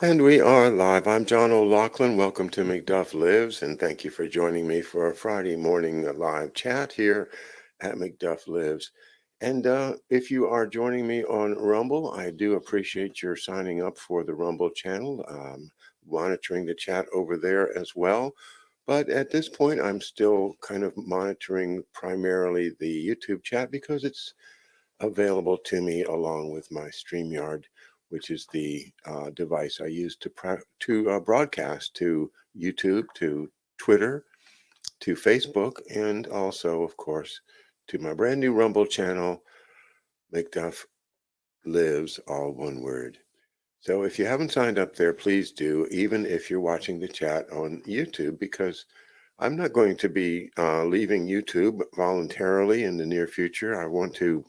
And we are live. I'm John O'Loughlin. Welcome to McDuff Lives, and thank you for joining me for a Friday morning live chat here at McDuff Lives. And if you are joining me on Rumble, I do appreciate your signing up for the Rumble channel, monitoring the chat over there as well. But at this point, I'm still kind of monitoring primarily the YouTube chat because it's available to me along with my StreamYard, which is the device I use to broadcast to YouTube, to Twitter, to Facebook, and also, of course, to my brand new Rumble channel, McDuff Lives, all one word. So if you haven't signed up there, please do, even if you're watching the chat on YouTube, because I'm not going to be leaving YouTube voluntarily in the near future. I want to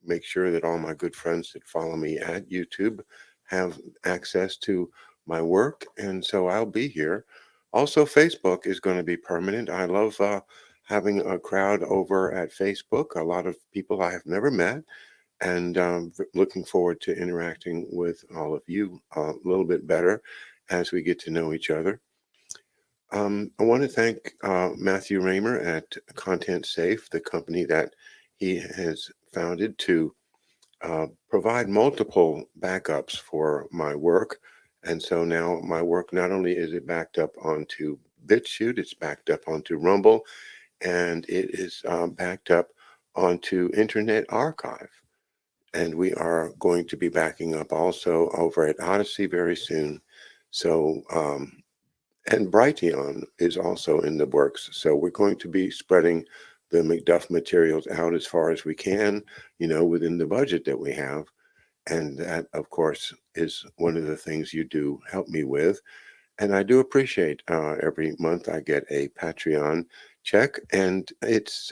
make sure that all my good friends that follow me at YouTube have access to my work. And so I'll be here. Also, Facebook is going to be permanent. I love having a crowd over at Facebook, a lot of people I have never met. And looking forward to interacting with all of you a little bit better as we get to know each other. I want to thank Matthew Raymer at Content Safe, the company that he has founded to provide multiple backups for my work. And so now my work, not only is it backed up onto BitChute, it's backed up onto Rumble, and it is backed up onto Internet Archive. And we are going to be backing up also over at Odyssey very soon. So, and Brighteon is also in the works. So we're going to be spreading the McDuff materials out as far as we can, within the budget that we have. And that, of course, is one of the things you do help me with. And I do appreciate every month I get a Patreon check, and it's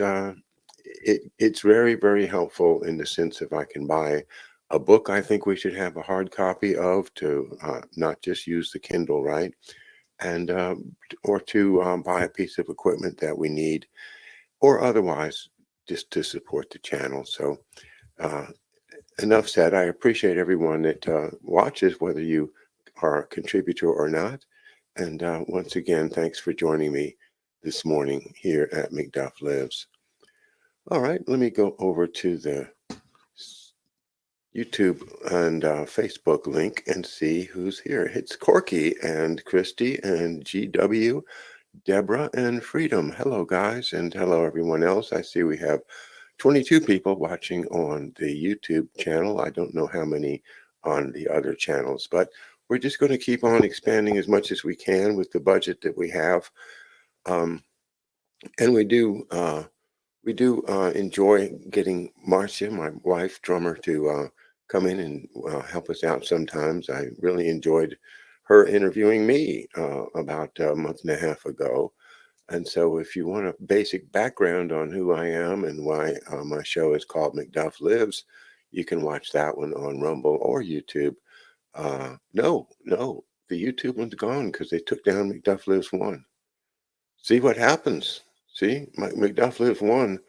very, very helpful in the sense if I can buy a book I think we should have a hard copy of to not just use the Kindle, right? And or to buy a piece of equipment that we need, or otherwise just to support the channel. So uh, enough said. I appreciate everyone that watches, whether you are a contributor or not. And once again, thanks for joining me this morning here at McDuff Lives. All right, let me go over to the YouTube and Facebook link and see who's here. It's Corky and Christy and GW, Deborah and Freedom. Hello, guys, and hello, everyone else. I see we have 22 people watching on the YouTube channel. I don't know how many on the other channels, but we're just going to keep on expanding as much as we can with the budget that we have. Um, and we do enjoy getting Marcia, my wife, drummer, to come in and help us out sometimes. I really enjoyed her interviewing me about a month and a half ago. And so, if you want a basic background on who I am and why my show is called McDuff Lives, you can watch that one on Rumble or YouTube. No, the YouTube one's gone because they took down McDuff Lives 1. See what happens. See, McDuff Lives 1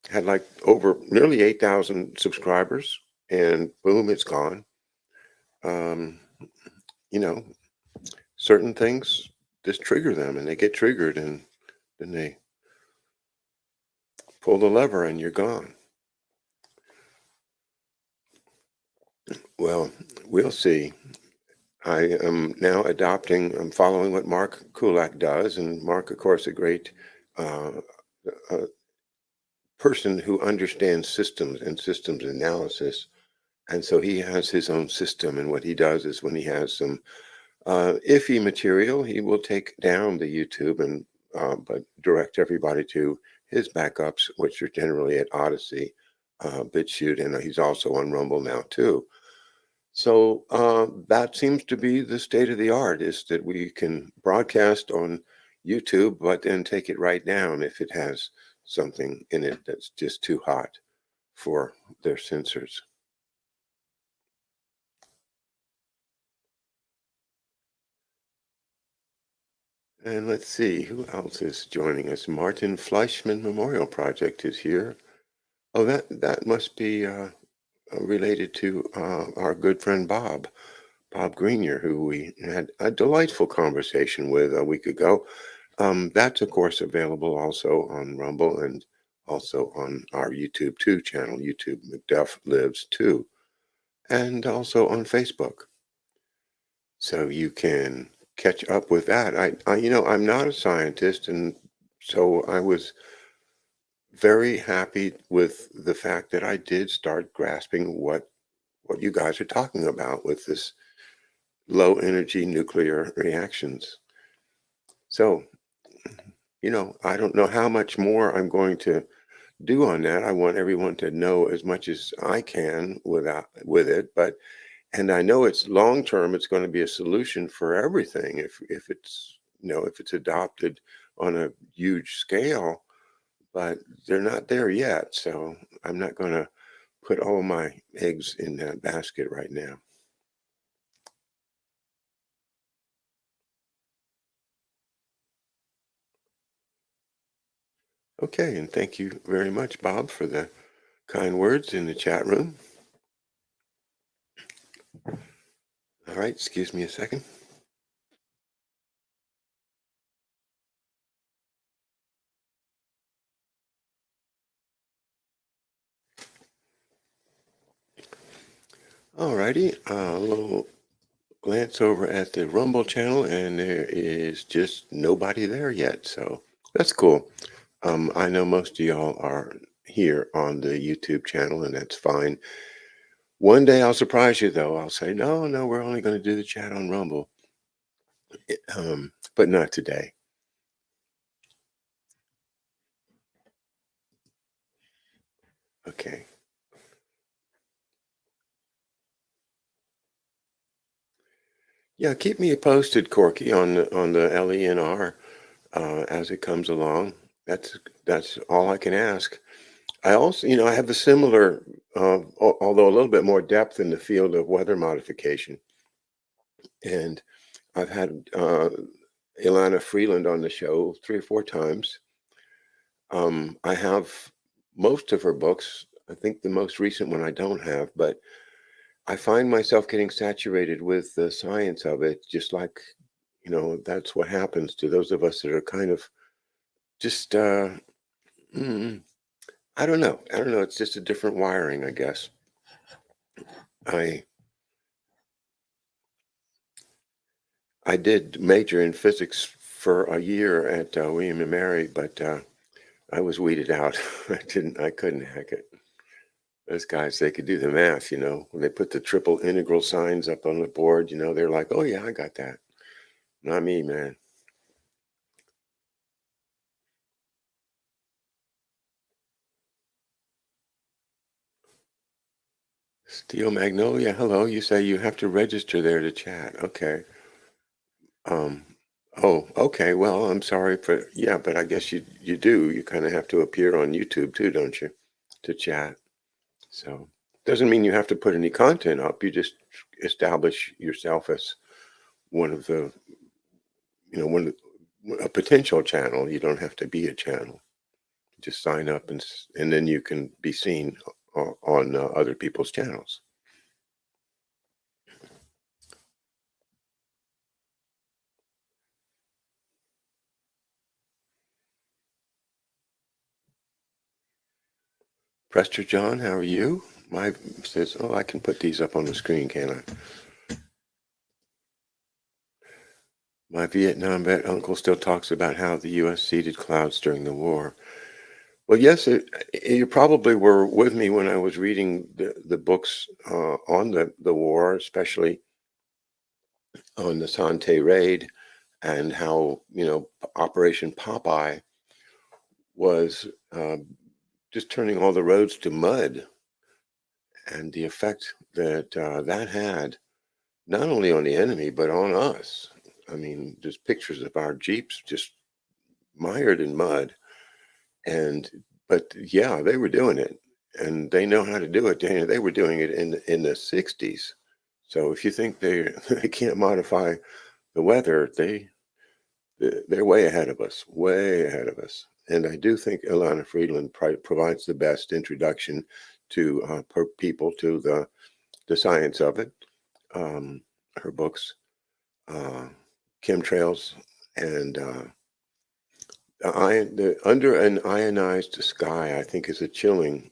had like over nearly 8,000 subscribers, and boom, it's gone. Um, you know, certain things just trigger them, and they get triggered, and then they pull the lever, and you're gone. Well, we'll see. I am now I'm following what Mark Kulak does, and Mark, of course, a great uh, uh, person who understands systems and systems analysis. And so he has his own system, and what he does is when he has some iffy material, he will take down the YouTube and but direct everybody to his backups, which are generally at Odyssey, BitChute, and he's also on Rumble now too. So that seems to be the state of the art, is that we can broadcast on YouTube, but then take it right down if it has something in it that's just too hot for their censors. And let's see, who else is joining us? Martin Fleischman Memorial Project is here. Oh, that must be related to our good friend Bob. Bob Greenyer, who we had a delightful conversation with a week ago. That's, of course, available also on Rumble and also on our YouTube 2 channel, YouTube McDuff Lives 2, and also on Facebook. So you can catch up with that. I'm not a scientist, and so I was very happy with the fact that I did start grasping what you guys are talking about with this low energy nuclear reactions. So, I don't know how much more I'm going to do on that. I want everyone to know as much as I can with it, but and I know it's long term, it's going to be a solution for everything if it's if it's adopted on a huge scale, but they're not there yet. So I'm not going to put all my eggs in that basket right now. Okay, and thank you very much, Bob, for the kind words in the chat room. All right, excuse me a second. All righty, a little glance over at the Rumble channel, and there is just nobody there yet. So that's cool. I know most of y'all are here on the YouTube channel, and that's fine. One day I'll surprise you, though. I'll say, no, no, we're only going to do the chat on Rumble, but not today. Okay. Yeah, keep me posted, Corky, on the LENR as it comes along. That's all I can ask. I also, I have a similar, although a little bit more depth in the field of weather modification. And I've had Ilana Freeland on the show 3 or 4 times. I have most of her books. I think the most recent one I don't have, but I find myself getting saturated with the science of it, just like, that's what happens to those of us that are kind of just, mm, I don't know. I don't know. It's just a different wiring, I guess. I I did major in physics for a year at William and Mary, but I was weeded out. I couldn't hack it. Those guys, they could do the math, when they put the triple integral signs up on the board, they're like, oh yeah, I got that. Not me, man. Steel Magnolia, hello. You say you have to register there to chat. Okay. Um, oh, okay. Well, I'm sorry for, yeah, but I guess you do. You kind of have to appear on YouTube too, don't you, to chat? So doesn't mean you have to put any content up. You just establish yourself as one of the, one a potential channel. You don't have to be a channel. Just sign up and then you can be seen on other people's channels. Prester John, how are you? My says, oh, I can put these up on the screen, can I? My Vietnam vet uncle still talks about how the U.S. seeded clouds during the war. Well, yes, you probably were with me when I was reading the books on the war, especially on the Sante raid and how, Operation Popeye was just turning all the roads to mud and the effect that that had not only on the enemy, but on us. I mean, just pictures of our Jeeps just mired in mud. And but yeah, they were doing it, and they know how to do it. They were doing it in the 60s. So if you think they they can't modify the weather, they're way ahead of us, way ahead of us. And I do think Ilana Friedland provides the best introduction to people to the science of it. Um, her books, uh, Chemtrails, and Under an Ionized Sky, I think, is a chilling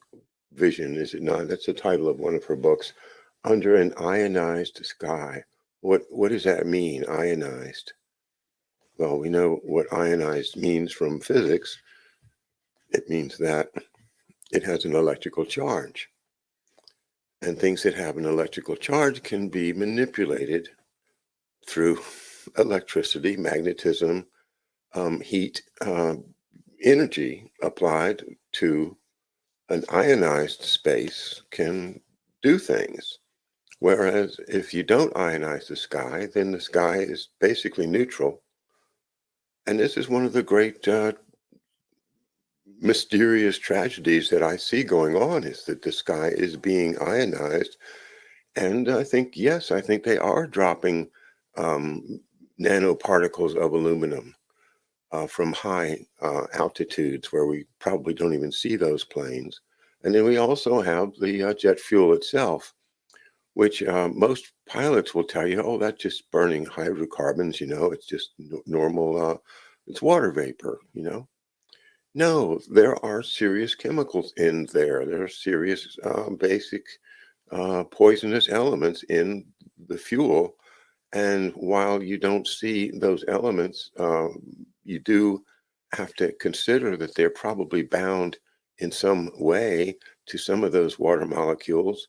vision, is it not? That's the title of one of her books, Under an Ionized Sky. What does that mean, ionized? Well, we know what ionized means from physics. It means that it has an electrical charge. And things that have an electrical charge can be manipulated through electricity, magnetism, heat, energy applied to an ionized space can do things. Whereas if you don't ionize the sky, then the sky is basically neutral. And this is one of the great mysterious tragedies that I see going on, is that the sky is being ionized. And I think, yes, I think they are dropping um, nanoparticles of aluminum from high altitudes where we probably don't even see those planes. And then we also have the jet fuel itself, which most pilots will tell you, oh, that's just burning hydrocarbons, it's just normal, it's water vapor. No, there are serious chemicals in there. There are serious basic poisonous elements in the fuel. And while you don't see those elements, you do have to consider that they're probably bound in some way to some of those water molecules,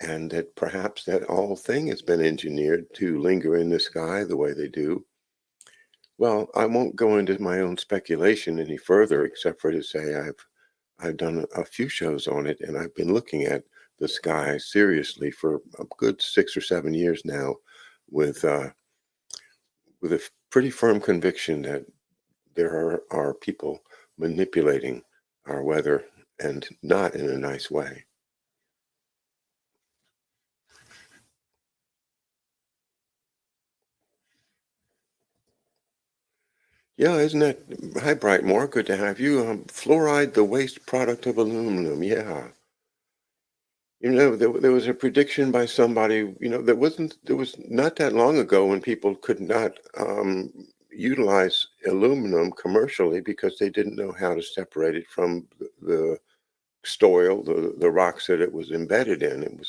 and that perhaps that whole thing has been engineered to linger in the sky the way they do. Well, I won't go into my own speculation any further, except for to say I've done a few shows on it, and I've been looking at the sky seriously for a good 6 or 7 years now, with with a pretty firm conviction that there are people manipulating our weather, and not in a nice way. Yeah, isn't that? Hi, Brightmore. Good to have you. Fluoride, the waste product of aluminum. Yeah. There was a prediction by somebody, there was not that long ago when people could not utilize aluminum commercially because they didn't know how to separate it from the soil, the rocks that it was embedded in.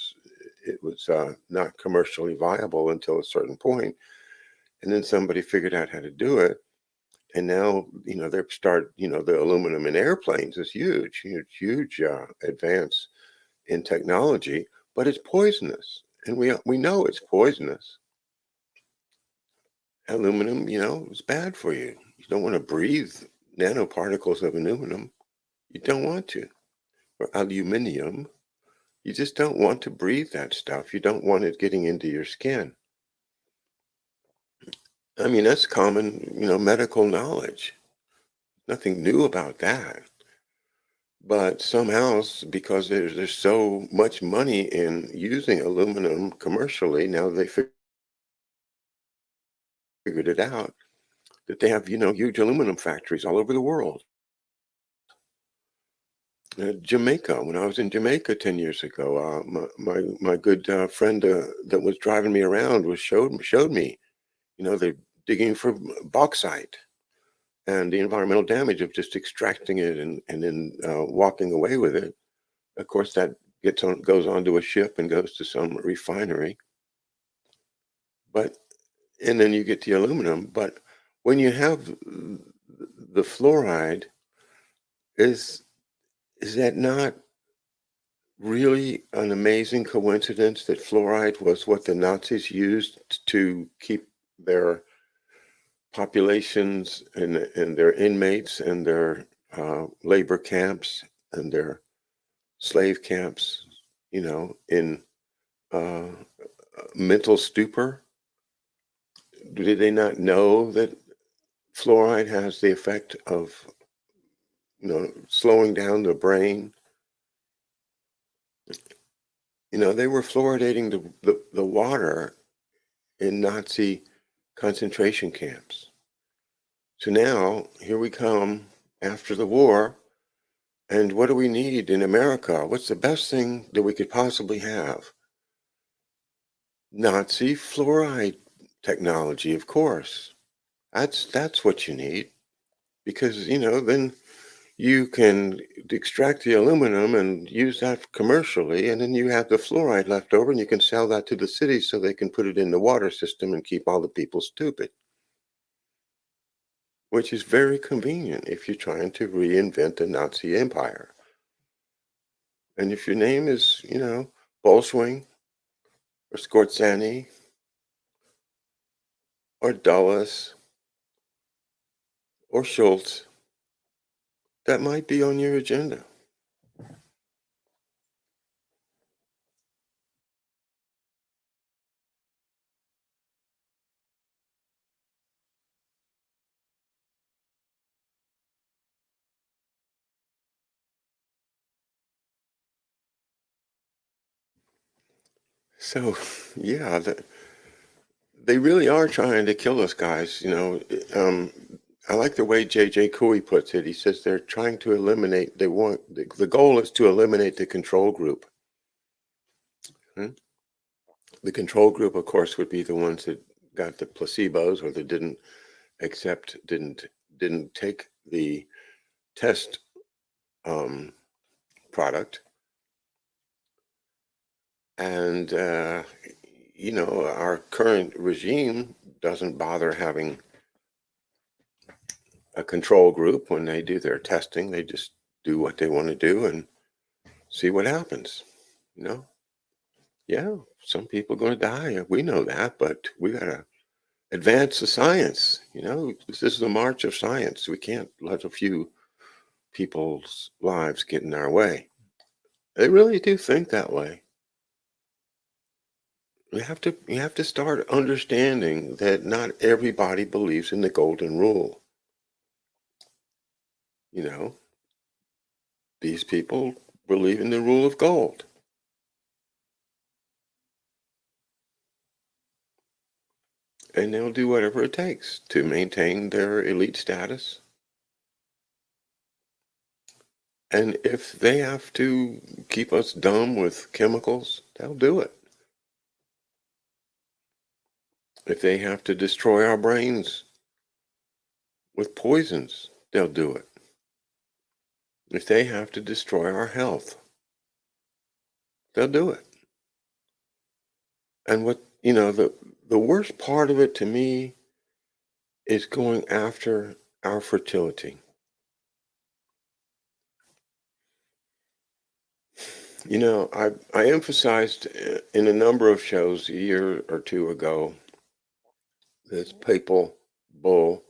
It was not commercially viable until a certain point, and then somebody figured out how to do it, and now the aluminum in airplanes is huge, huge, huge advance in technology, but it's poisonous, and we know it's poisonous. Aluminum, is bad for you. You don't want to breathe nanoparticles of aluminum. You don't want to. Or aluminium. You just don't want to breathe that stuff. You don't want it getting into your skin. I mean, that's common, medical knowledge. Nothing new about that. But somehow, because there's so much money in using aluminum commercially, now they figured it out, that they have, huge aluminum factories all over the world. Jamaica, when I was in Jamaica 10 years ago, my good friend that was driving me around showed me, they're digging for bauxite, and the environmental damage of just extracting it and then walking away with it. Of course, that goes onto a ship and goes to some refinery. But and then you get the aluminum. But when you have the fluoride, is is that not really an amazing coincidence that fluoride was what the Nazis used to keep their populations and their inmates and their labor camps and their slave camps, in uh, mental stupor? Did they not know that fluoride has the effect of, slowing down the brain? They were fluoridating the water in Nazi concentration camps. So now here we come after the war, and what do we need in America? What's the best thing that we could possibly have? Nazi fluoride technology, of course. That's what you need because, then you can extract the aluminum and use that commercially, and then you have the fluoride left over, and you can sell that to the cities so they can put it in the water system and keep all the people stupid, which is very convenient if you're trying to reinvent the Nazi empire. And if your name is, Bolshwing or Skorzeny or Dulles or Schultz, that might be on your agenda. So, yeah, they really are trying to kill us, guys. I like the way J.J. Couey puts it. He says they're trying to eliminate, the goal is to eliminate the control group. Hmm? The control group, of course, would be the ones that got the placebos or that didn't accept, didn't take the test um, product. And, our current regime doesn't bother having a control group when they do their testing. They just do what they want to do and see what happens. You know, yeah, some people are going to die. We know that, but we got to advance the science. This is the march of science. We can't let a few people's lives get in our way. They really do think that way. You have to start understanding that not everybody believes in the golden rule. You know, these people believe in the rule of gold. And they'll do whatever it takes to maintain their elite status. And if they have to keep us dumb with chemicals, they'll do it. If they have to destroy our brains with poisons, they'll do it. If they have to destroy our health, they'll do it. And the worst part of it to me is going after our fertility. I emphasized in a number of shows a year or two ago this papal bull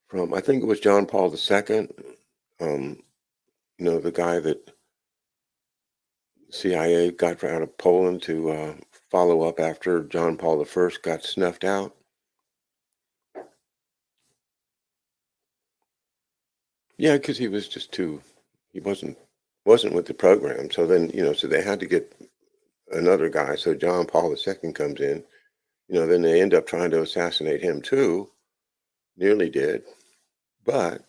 from, I think it was John Paul II, um, the guy that CIA got out of Poland to follow up after John Paul I got snuffed out. Yeah, because he was just he wasn't with the program. So then, so they had to get another guy. So John Paul II comes in. Then they end up trying to assassinate him too. Nearly did, but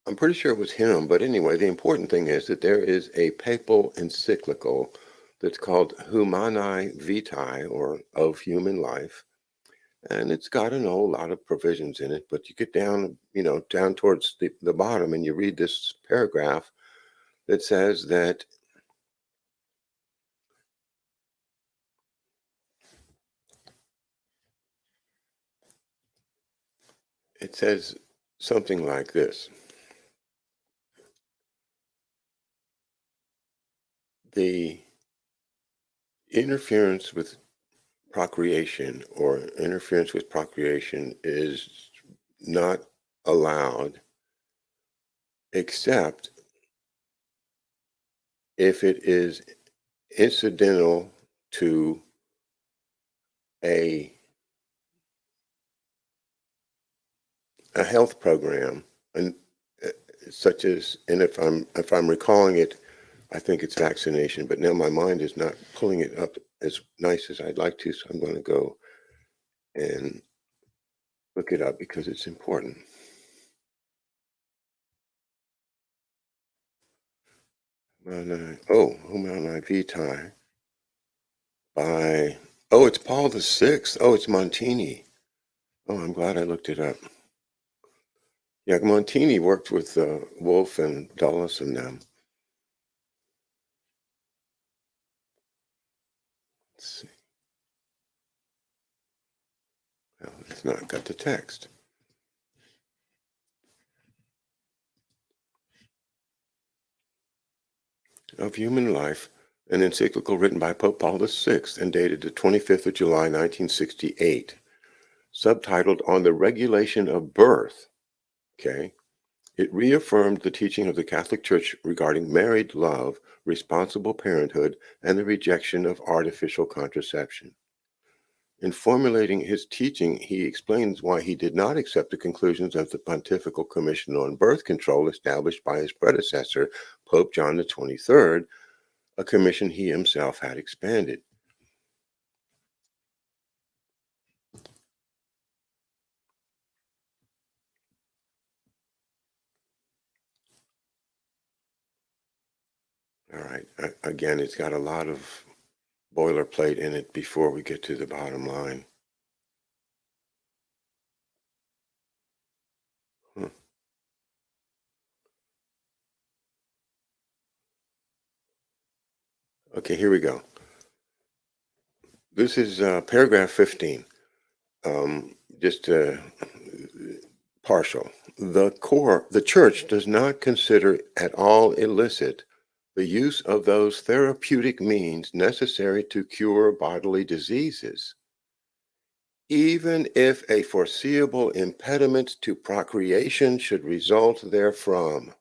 I'm pretty sure it was him. But anyway, the important thing is that there is a papal encyclical that's called Humanae Vitae, or Of Human Life. And it's got an whole lot of provisions in it. But you get down, down towards the bottom and you read this paragraph that says that it says something like this: the interference with procreation or interference with procreation is not allowed except if it is incidental to a health program, and uh, such as, and if I'm recalling it, I think it's vaccination, but now my mind is not pulling it up as nice as I'd like to, so I'm going to go and look it up because it's important. Humanae Vitae. by, oh, it's Paul the Sixth. Oh, it's Montini. Oh, I'm glad I looked it up. Yeah, Montini worked with Wolfe and Dulles and them. Let's see. Well, it's not got the text. Of Human Life, an encyclical written by Pope Paul VI and dated the 25th of July, 1968, subtitled On the Regulation of Birth. Okay. It reaffirmed the teaching of the Catholic Church regarding married love, responsible parenthood, and the rejection of artificial contraception. In formulating his teaching, he explains why he did not accept the conclusions of the Pontifical Commission on Birth Control established by his predecessor, Pope John the 23rd, a commission he himself had expanded. All right. Again, it's got a lot of boilerplate in it before we get to the bottom line. Huh. Okay, here we go. This is paragraph 15. Just partial. The church does not consider at all illicit the use of those therapeutic means necessary to cure bodily diseases, even if a foreseeable impediment to procreation should result therefrom,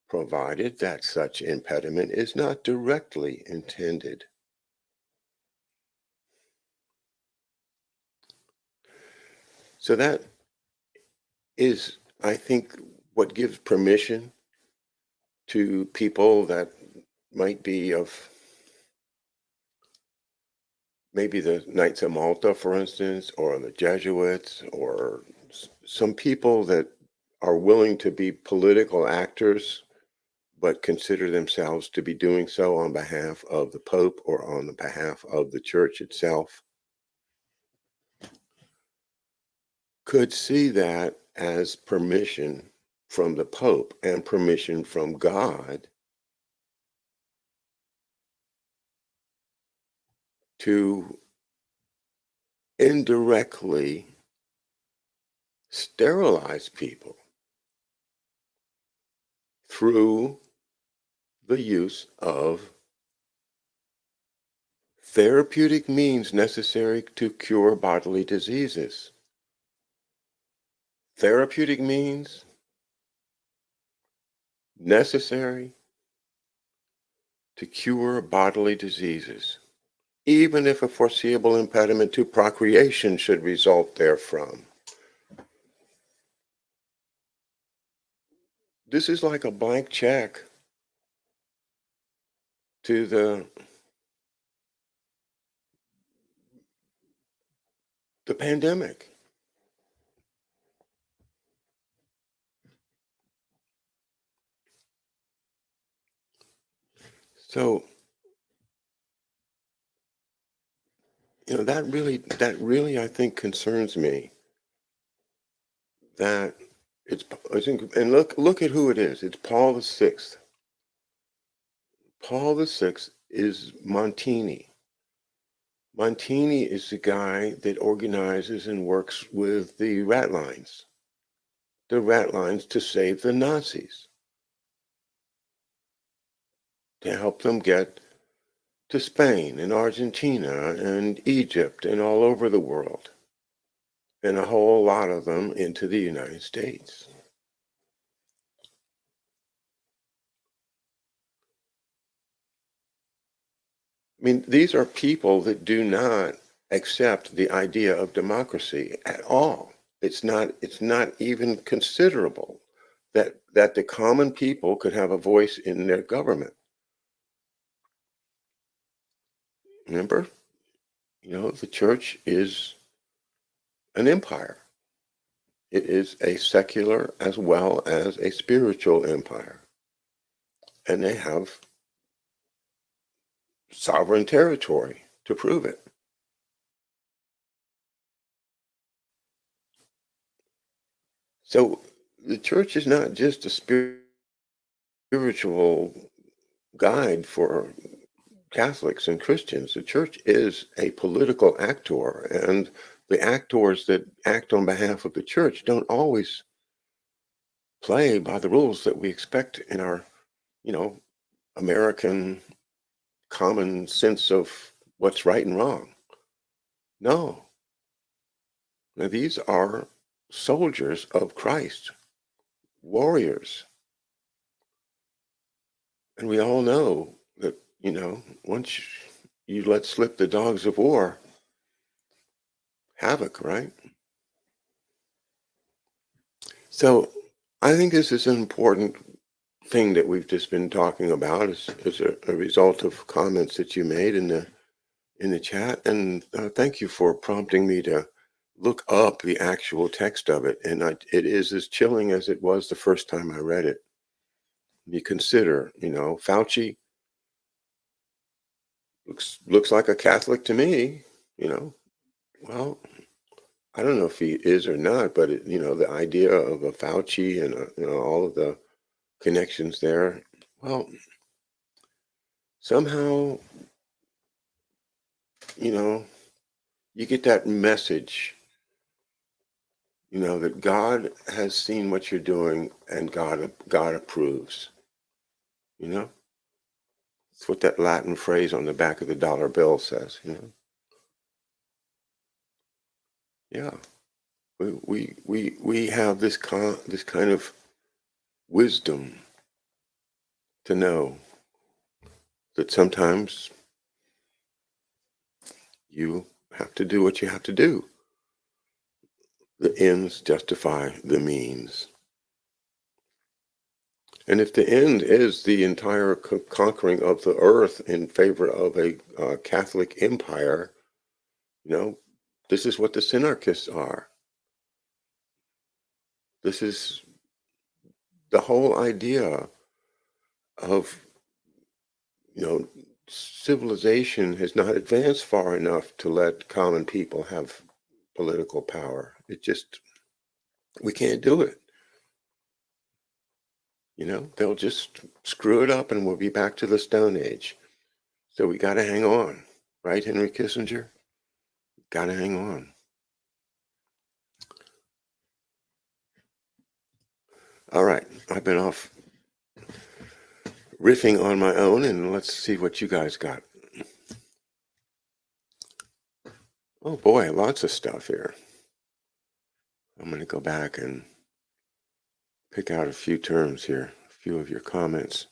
provided that such impediment is not directly intended. So that is, I think, what gives permission to people that might be of maybe the Knights of Malta, for instance, or the Jesuits, or some people that are willing to be political actors, but consider themselves to be doing so on behalf of the Pope or on the behalf of the Church itself, could see that as permission from the Pope and permission from God to indirectly sterilize people through the use of therapeutic means necessary to cure bodily diseases. Therapeutic means necessary to cure bodily diseases, even if a foreseeable impediment to procreation should result therefrom. This is like a blank check to the pandemic. So, that really I think concerns me, that I think, and look at who it is. It's Paul the Sixth. Paul the Sixth is Montini. Montini is the guy that organizes and works with the rat lines to save the Nazis, to help them get to Spain and Argentina and Egypt and all over the world, and a whole lot of them into the United States. I mean, these are people that do not accept the idea of democracy at all. It's not even considerable that the common people could have a voice in their government. Remember, the church is an empire. It is a secular as well as a spiritual empire. And they have sovereign territory to prove it. So the church is not just a spiritual guide for Catholics and Christians. The church is a political actor, and the actors that act on behalf of the church don't always play by the rules that we expect in our, you know, American common sense of what's right and wrong. No, now these are soldiers of Christ, warriors. And we all know that, once you let slip the dogs of war, havoc, right? So I think this is an important thing that we've just been talking about as a result of comments that you made in the chat. And thank you for prompting me to look up the actual text of it. And it is as chilling as it was the first time I read it. You consider, Fauci looks like a Catholic to me, you know. Well, I don't know if he is or not, but the idea of a Fauci and all of the connections there. Well, somehow, you know, you get that message, that God has seen what you're doing and God approves. You know, it's what that Latin phrase on the back of the dollar bill says. Yeah, we have this kind of wisdom to know that sometimes you have to do what you have to do. The ends justify the means. And if the end is the entire conquering of the earth in favor of a Catholic empire, you know, this is what the synarchists are. This is the whole idea of, civilization has not advanced far enough to let common people have political power. We can't do it. They'll just screw it up and we'll be back to the Stone Age. So we got to hang on, right, Henry Kissinger? Got to hang on. All right, I've been off riffing on my own, and let's see what you guys got. Oh boy, lots of stuff here. I'm going to go back and pick out a few terms here, a few of your comments.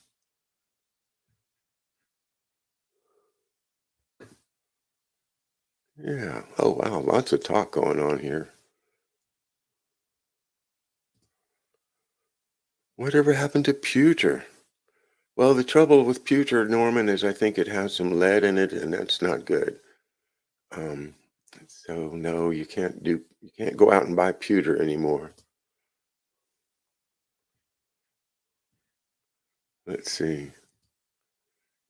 Yeah. Oh, wow. Lots of talk going on here. Whatever happened to pewter? Well, the trouble with pewter, Norman, is I think it has some lead in it, and that's not good. Um, so no, you can't go out and buy pewter anymore. Let's see.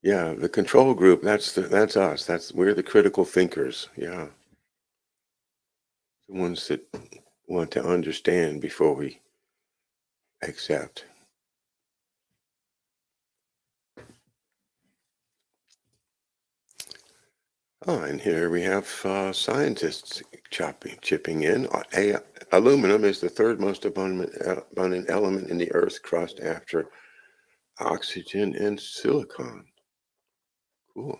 Yeah, the control group, that's us. We're the critical thinkers. Yeah. The ones that want to understand before we accept. Oh, and here we have scientists chipping in. Aluminum is the third most abundant element in the Earth's crust after oxygen and silicon. Cool.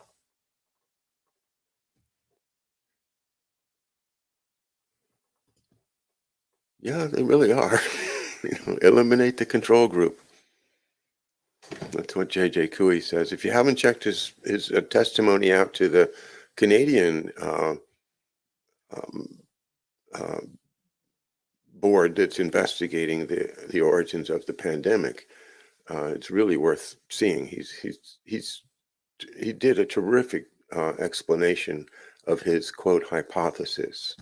Yeah, they really are. Eliminate the control group. That's what J.J. Couey says. If you haven't checked his testimony out to the Canadian um, uh, board that's investigating the origins of the pandemic, it's really worth seeing. He did a terrific explanation of his quote hypothesis,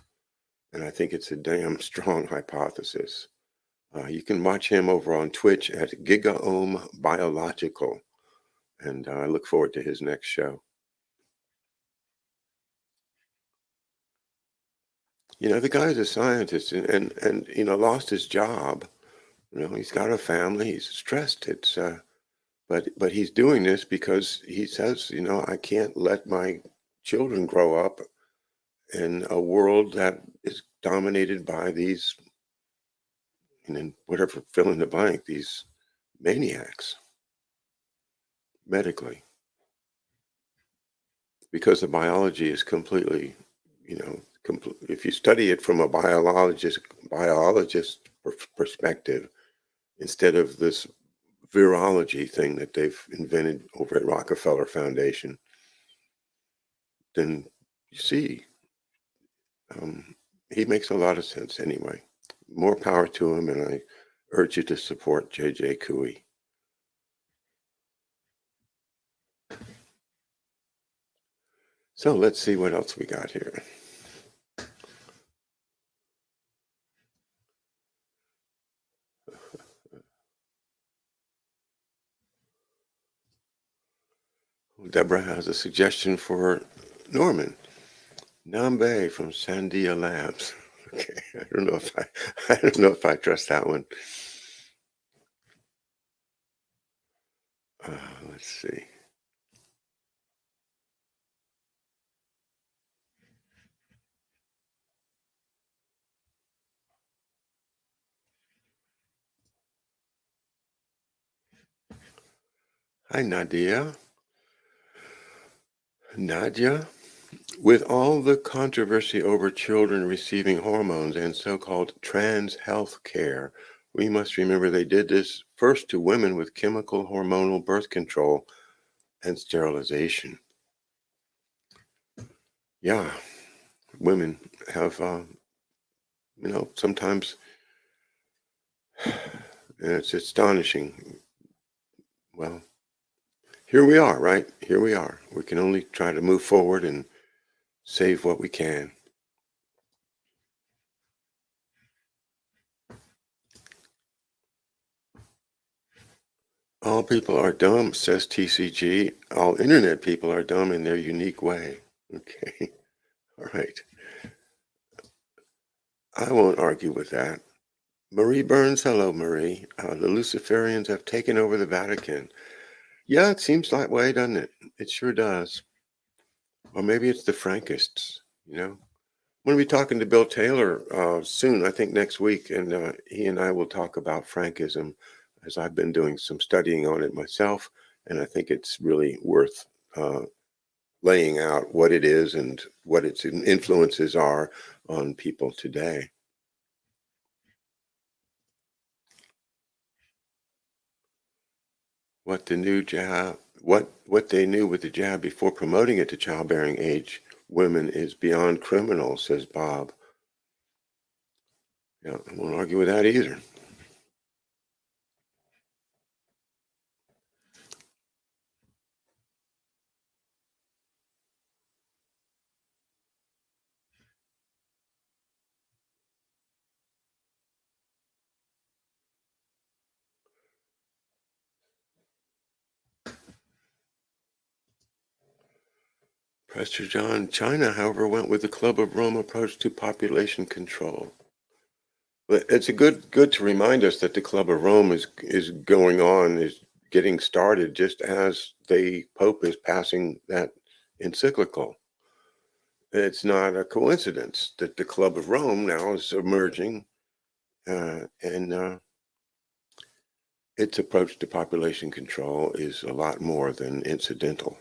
and I think it's a damn strong hypothesis. You can watch him over on Twitch at Gigaome Biological, and I look forward to his next show. The guy's a scientist and lost his job. He's got a family. He's stressed. But he's doing this because he says, I can't let my children grow up in a world that is dominated by these, and then whatever, fill in the blank, these maniacs medically, because the biology is completely, if you study it from a biologist perspective instead of this virology thing that they've invented over at Rockefeller Foundation, then you see, um, he makes a lot of sense anyway. More power to him, and I urge you to support JJ Couey. So let's see what else we got here. Deborah has a suggestion for Norman. Nambe from Sandia Labs. Okay, I don't know if I don't know if I trust that one. Let's see. Hi, Nadia. Nadia, with all the controversy over children receiving hormones and so-called trans health care, we must remember they did this first to women with chemical hormonal birth control and sterilization. Yeah, women have, sometimes it's astonishing. Well, here we are, right? Here we are. We can only try to move forward and save what we can. All people are dumb, says TCG. All internet people are dumb in their unique way. Okay. All right. I won't argue with that. Marie Burns, hello, Marie. The Luciferians have taken over the Vatican. Yeah, it seems that way, doesn't it? It sure does. Or maybe it's the Frankists. I'm going to be talking to Bill Taylor soon, I think next week, and he and I will talk about Frankism, as I've been doing some studying on it myself, and I think it's really worth laying out what it is and what its influences are on people today. What they knew with the jab before promoting it to childbearing age women is beyond criminal, says Bob. Yeah, I won't argue with that either. Prester John, China, however, went with the Club of Rome approach to population control. But it's a good to remind us that the Club of Rome is going on, is getting started just as the Pope is passing that encyclical. It's not a coincidence that the Club of Rome now is emerging, and its approach to population control is a lot more than incidental.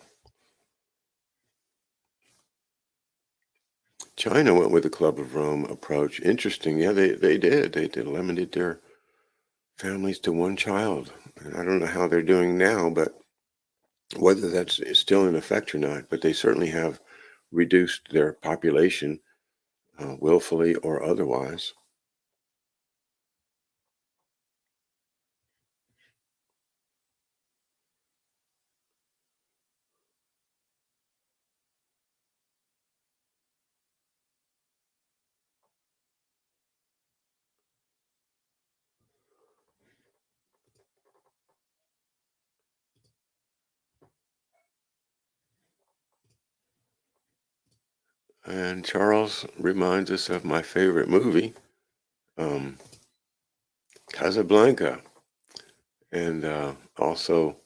China went with the Club of Rome approach. Interesting. Yeah, they did. They did limited their families to one child. And I don't know how they're doing now, but whether that's still in effect or not, but they certainly have reduced their population willfully or otherwise. And Charles reminds us of my favorite movie, um, Casablanca, and also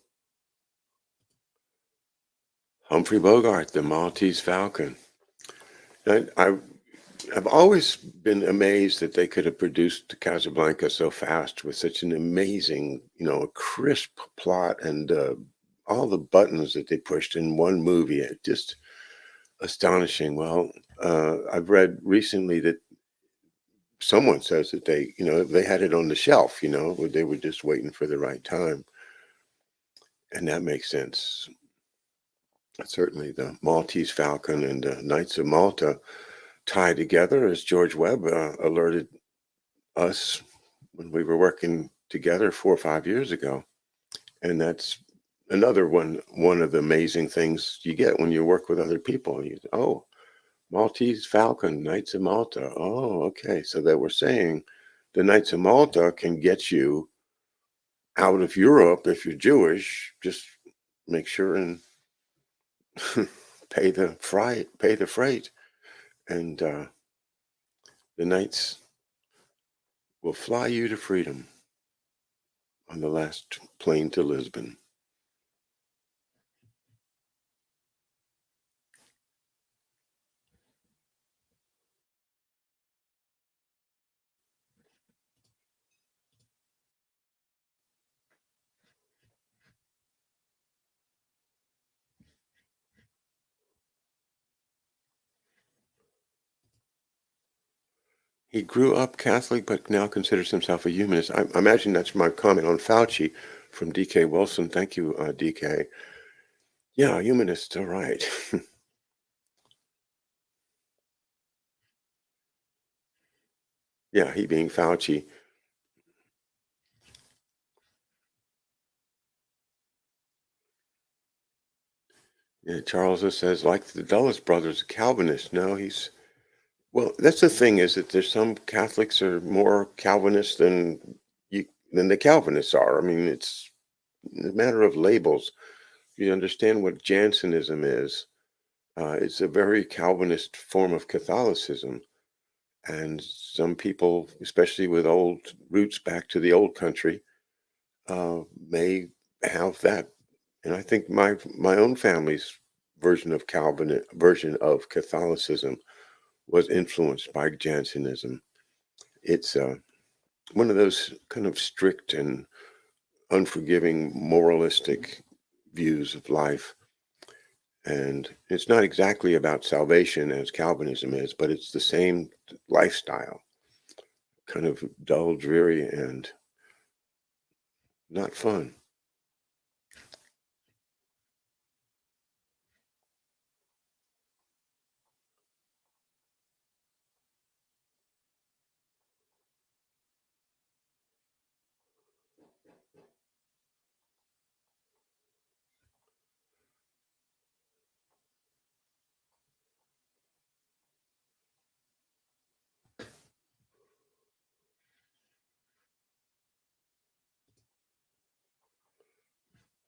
Humphrey Bogart, the Maltese Falcon. I've always been amazed that they could have produced Casablanca so fast with such an amazing, crisp plot and all the buttons that they pushed in one movie. It just astonishing. Well, I've read recently that someone says that they had it on the shelf, they were just waiting for the right time. And that makes sense. Certainly the Maltese Falcon and the Knights of Malta tie together, as George Webb alerted us when we were working together 4 or 5 years ago. And that's another one of the amazing things you get when you work with other people. Oh, Maltese Falcon, Knights of Malta. Oh, okay. So they were saying the Knights of Malta can get you out of Europe if you're Jewish. Just make sure and pay the freight, and the Knights will fly you to freedom on the last plane to Lisbon. He grew up Catholic, but now considers himself a humanist. I imagine that's my comment on Fauci from DK Wilson. Thank you, DK. Yeah, humanist. All right. Yeah, he being Fauci. Yeah, Charles says, like the Dulles brothers, Calvinist. No, well, that's the thing is that there's some Catholics are more Calvinist than the Calvinists are. I mean, it's a matter of labels. You understand what Jansenism is. It's a very Calvinist form of Catholicism. And some people, especially with old roots back to the old country, may have that. And I think my own family's version of Catholicism was influenced by Jansenism. It's one of those kind of strict and unforgiving moralistic views of life. And it's not exactly about salvation as Calvinism is, but it's the same lifestyle, kind of dull, dreary, and not fun.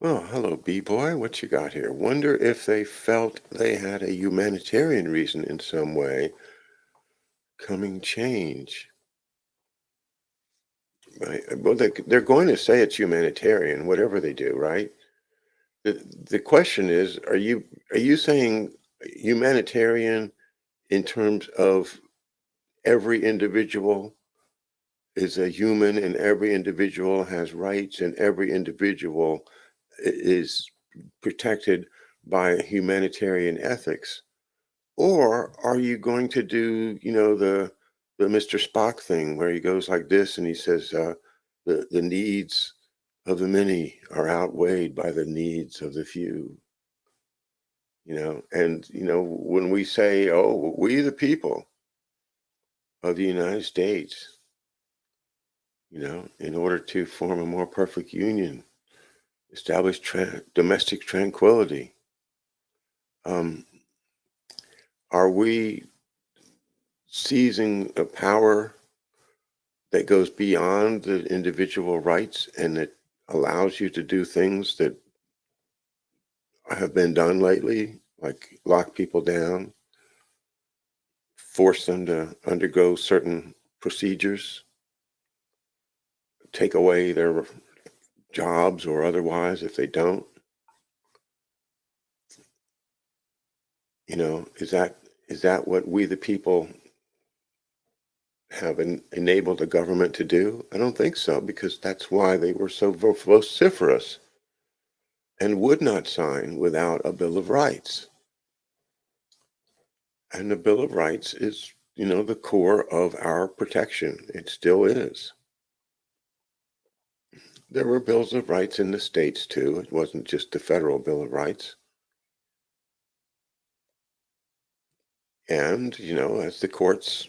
Oh, hello, B-boy. What you got here? Wonder if they felt they had a humanitarian reason in some way coming change. Right? Well, they're going to say it's humanitarian, whatever they do, right? The question is, are you saying humanitarian in terms of every individual is a human and every individual has rights and every individual is protected by humanitarian ethics? Or are you going to do, the Mr. Spock thing where he goes like this and he says, the needs of the many are outweighed by the needs of the few, and, when we say, oh, we the people of the United States, in order to form a more perfect union, establish domestic tranquility, um, are we seizing a power that goes beyond the individual rights and that allows you to do things that have been done lately, like lock people down, force them to undergo certain procedures, take away their jobs or otherwise if they don't. Is that what we the people have enabled the government to do? I don't think so, because that's why they were so vociferous and would not sign without a Bill of Rights. And the Bill of Rights is, the core of our protection. It still is. There were bills of rights in the states too. It wasn't just the federal Bill of Rights. And, as the courts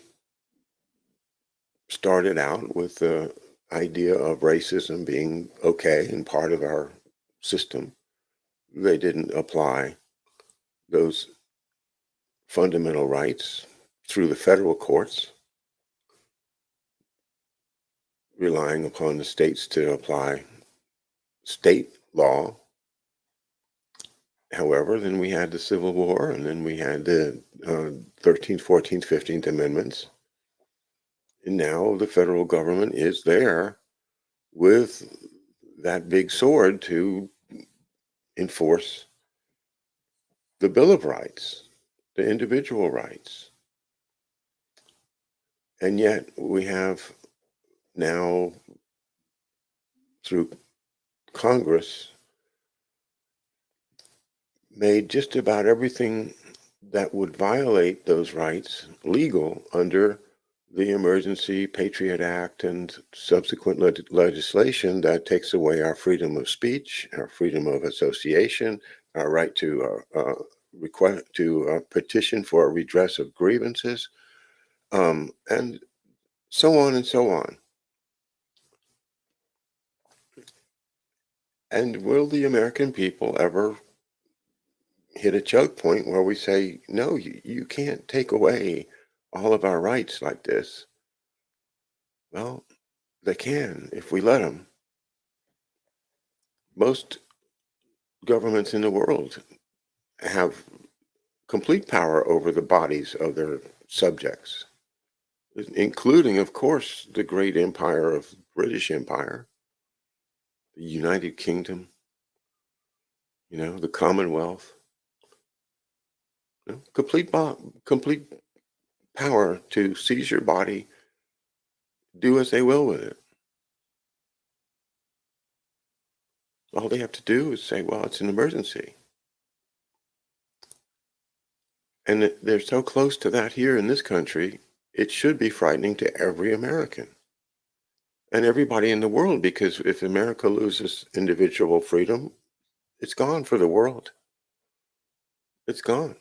started out with the idea of racism being okay and part of our system, they didn't apply those fundamental rights through the federal courts, relying upon the states to apply state law. However, then we had the Civil War, and then we had the 13th, 14th, 15th Amendments. And now the federal government is there with that big sword to enforce the Bill of Rights, the individual rights. And yet we have now, through Congress, made just about everything that would violate those rights legal under the Emergency Patriot Act and subsequent legislation that takes away our freedom of speech, our freedom of association, our right to request to petition for a redress of grievances, and so on and so on. And will the American people ever hit a choke point where we say, no, you can't take away all of our rights like this? Well, they can if we let them. Most governments in the world have complete power over the bodies of their subjects, including, of course, the great empire of British Empire, the United Kingdom, the Commonwealth. Complete power to seize your body, do as they will with it. All they have to do is say, well, it's an emergency. And they're so close to that here in this country, it should be frightening to every American and everybody in the world, because if America loses individual freedom, it's gone for the world. It's gone.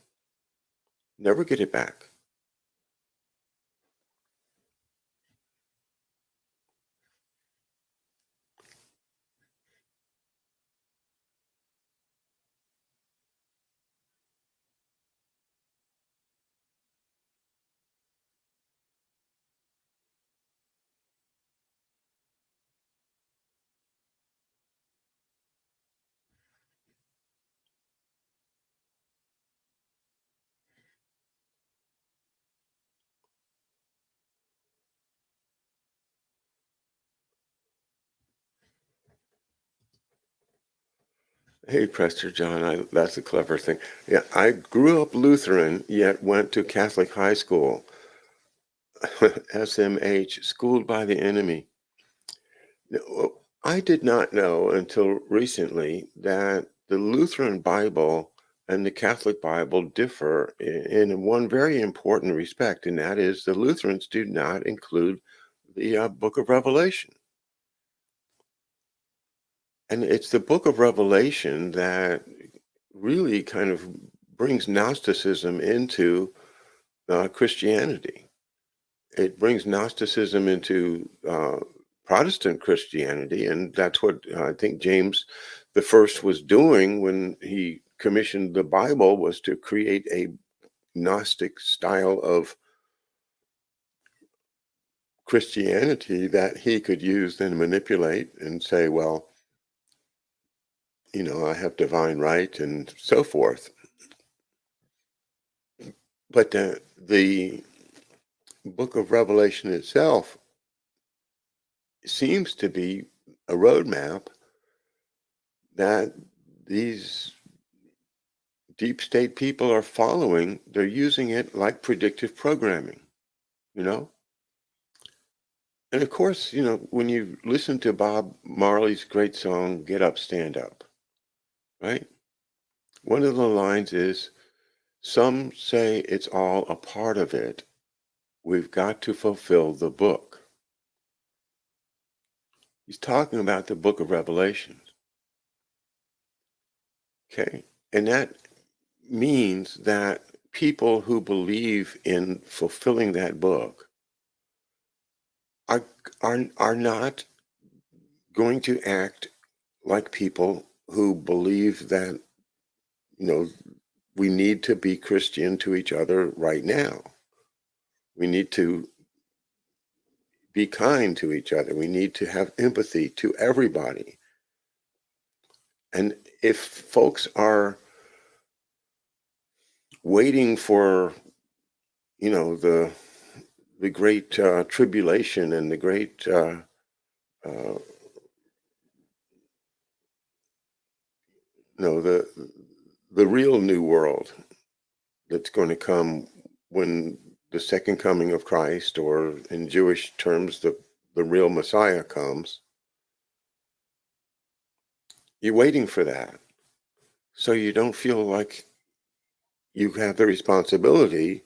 Never get it back. Hey, Prester John, that's a clever thing. Yeah, I grew up Lutheran, yet went to Catholic high school, SMH, schooled by the enemy. No, I did not know until recently that the Lutheran Bible and the Catholic Bible differ in one very important respect, and that is the Lutherans do not include the book of Revelation. And it's the book of Revelation that really kind of brings Gnosticism into Christianity. It brings Gnosticism into Protestant Christianity, and that's what I think James the First was doing when he commissioned the Bible, was to create a Gnostic style of Christianity that he could use and manipulate and say, well, I have divine right and so forth. But the book of Revelation itself seems to be a roadmap that these deep state people are following. They're using it like predictive programming, you know? And of course, when you listen to Bob Marley's great song, Get Up, Stand Up, right? One of the lines is, some say it's all a part of it. We've got to fulfill the book. He's talking about the book of Revelation. Okay. And that means that people who believe in fulfilling that book are, are not going to act like people who believe that, you know, we need to be Christian to each other right now. We need to be kind to each other. We need to have empathy to everybody. And if folks are waiting for, the great tribulation and the great uh, the real new world that's going to come when the second coming of Christ, or in Jewish terms, the real Messiah comes. You're waiting for that. So you don't feel like you have the responsibility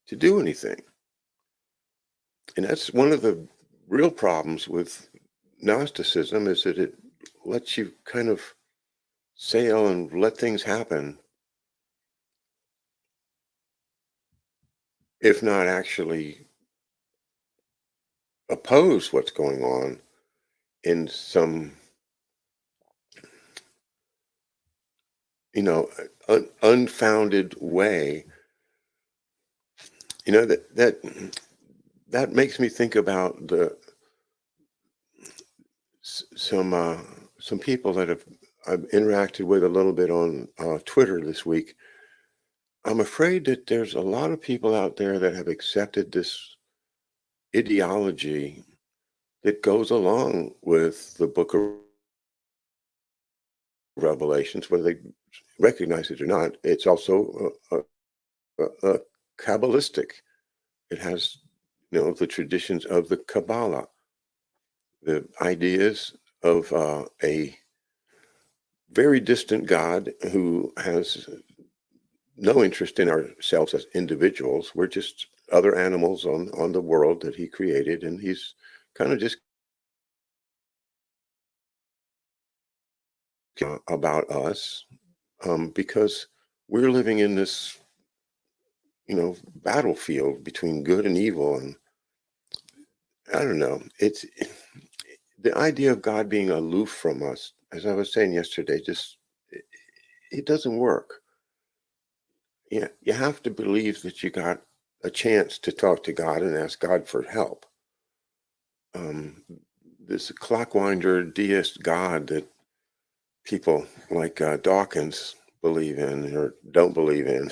to do anything. And that's one of the real problems with Gnosticism, is that it lets you kind of sail and let things happen, if not actually oppose what's going on in some, unfounded way. That makes me think about some people that I've interacted with a little bit on Twitter this week. I'm afraid that there's a lot of people out there that have accepted this ideology that goes along with the book of Revelations, whether they recognize it or not. It's also Kabbalistic. It has, the traditions of the Kabbalah, the ideas of a very distant God who has no interest in ourselves as individuals. We're just other animals on the world that he created, and he's kind of just about us, because we're living in this, battlefield between good and evil. And I don't know, it's the idea of God being aloof from us, as I was saying yesterday, just it doesn't work. Yeah, you have to believe that you got a chance to talk to God and ask God for help. Um, this clockwinder deist God that people like Dawkins believe in or don't believe in.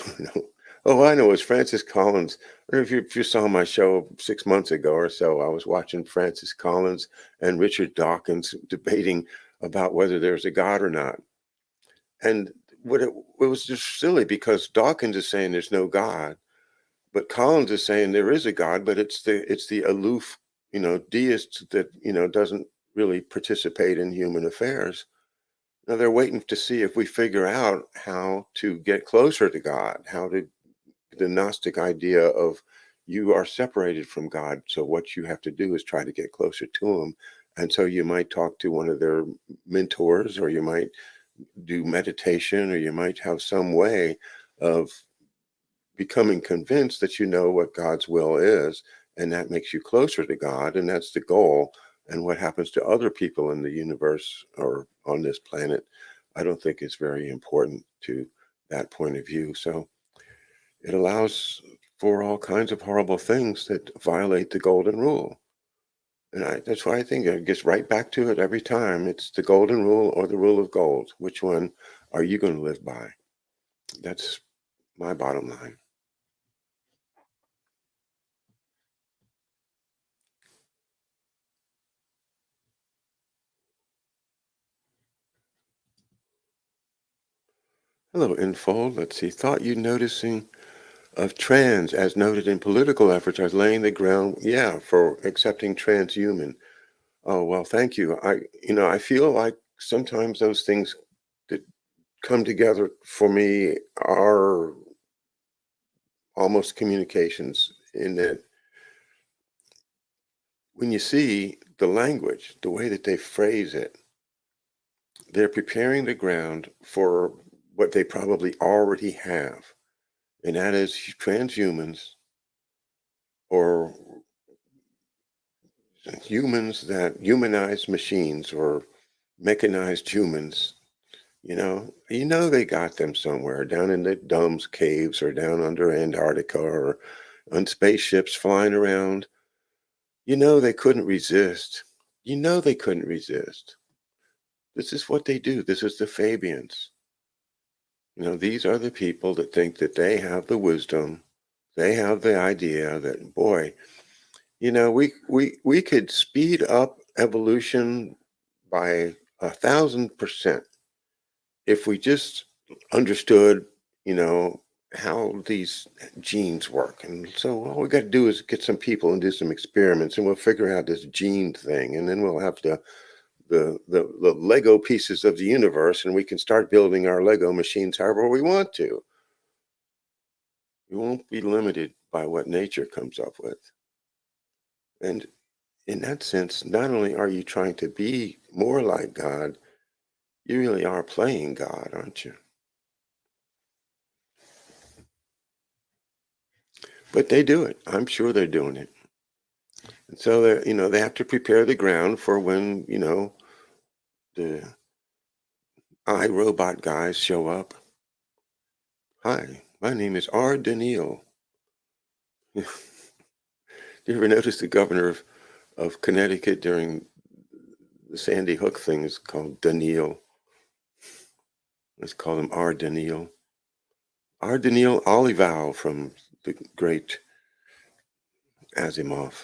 Oh, I know, it's Francis Collins. I don't know if you saw my show 6 months ago or so. I was watching Francis Collins and Richard Dawkins debating about whether there's a God or not. And it was just silly, because Dawkins is saying there's no God, but Collins is saying there is a God, but it's the aloof, deist that, doesn't really participate in human affairs. Now they're waiting to see if we figure out how to get closer to God, how to the Gnostic idea of you are separated from God. So what you have to do is try to get closer to him. And so you might talk to one of their mentors, or you might do meditation, or you might have some way of becoming convinced that you know what God's will is, and that makes you closer to God, and that's the goal. And what happens to other people in the universe or on this planet, I don't think is very important to that point of view. So it allows for all kinds of horrible things that violate the golden rule. And that's why I think it gets right back to it every time. It's the golden rule or the rule of gold. Which one are you going to live by? That's my bottom line. Hello, Infold. Let's see. Thought you noticing of trans as noted in political efforts are laying the ground, yeah, for accepting transhuman. Oh, well, thank you. I feel like sometimes those things that come together for me are almost communications in that when you see the language, the way that they phrase it, they're preparing the ground for what they probably already have, and that is transhumans or humans that humanize machines or mechanized humans. They got them somewhere down in the Dumbs caves or down under Antarctica or on spaceships flying around. They couldn't resist. They couldn't resist. This is what they do. This is the Fabians. These are the people that think that they have the wisdom. They have the idea that, boy, we could speed up evolution by 1,000% if we just understood, you know, how these genes work. And so all we got to do is get some people and do some experiments, and we'll figure out this gene thing, and then we'll have the Lego pieces of the universe, and we can start building our Lego machines however we want to. We won't be limited by what nature comes up with. And in that sense, not only are you trying to be more like God, you really are playing God, aren't you? But they do it. I'm sure they're doing it. And so they have to prepare the ground for when, the iRobot guys show up. Hi, my name is R. Daniil. You ever notice the governor of Connecticut during the Sandy Hook thing is called Daniil? Let's call him R. Daniil. R. Daniil Olivow from the great Asimov.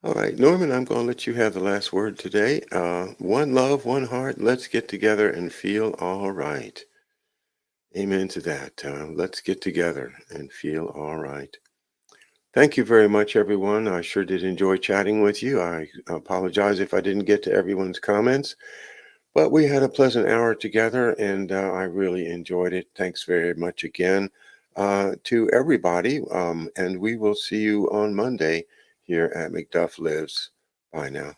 All right, Norman, I'm going to let you have the last word today. One love, one heart. Let's get together and feel all right. Amen to that. Let's get together and feel all right. Thank you very much, everyone. I sure did enjoy chatting with you. I apologize if I didn't get to everyone's comments, but we had a pleasant hour together and I really enjoyed it. Thanks very much again to everybody. And we will see you on Monday here at McDuff Lives. Bye now.